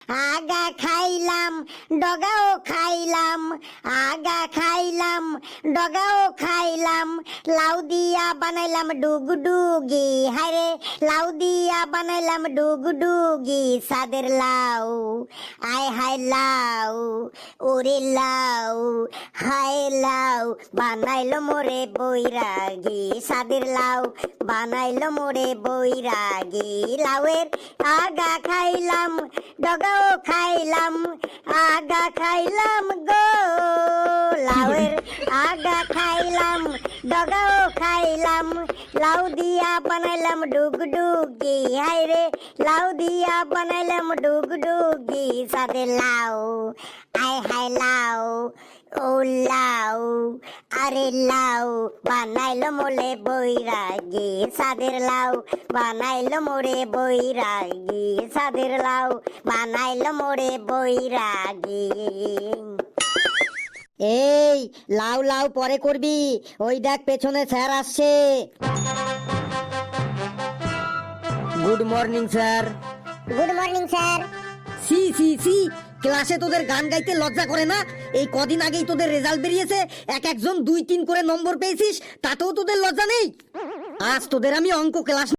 আগা খাইলাম ডগাও খাইলাম, আগা খাইলাম ডগাও খাইলাম, লাউ দিয়া বানাইলাম ডুগডুগি, হায়রে লাউ দিয়া বানাইলাম ডুগডুগি, সাদের লাউ আয় হায় লাউ, ওরে লাউ হায় লাউ, বানাইলো মোরে বৈরাগী, সাদের লাউ বানাইলো মোরে বৈরাগী, লাউয়ের আগা খাইলাম ডগাও খাইলাম, আগা খাইলাম গো, লাউয়ের আগা খাইলাম ডগাও খাইলাম, লাউ দিয়া বানাইলাম ডুগডুগি, হায়রে লাউ দিয়া বানাইলাম ডুগডুগি, সাদের লাউ আয় হায় লাউ, ও লাউ আরে লাউ বানাইলো মোলে বৈরাগী, সাদের লাউ বানাইলো মোরে বৈরাগী, সাদের লাউ বানাইলো মোরে বৈরাগী। এই লাউ লাউ পরে করবি, ওই দেখ পেছনে স্যার আসছে। Good morning sir. Good morning sir. সি সি সি, ক্লাসে তোদের গান গাইতে লজ্জা করে না? এই কদিন আগেই তোদের রেজাল্ট বেরিয়েছে, এক একজন 2-3 করে নম্বর পেয়েছিস, তাতেও তোদের লজ্জা নেই? আজ তোদের আমি অঙ্ক ক্লাস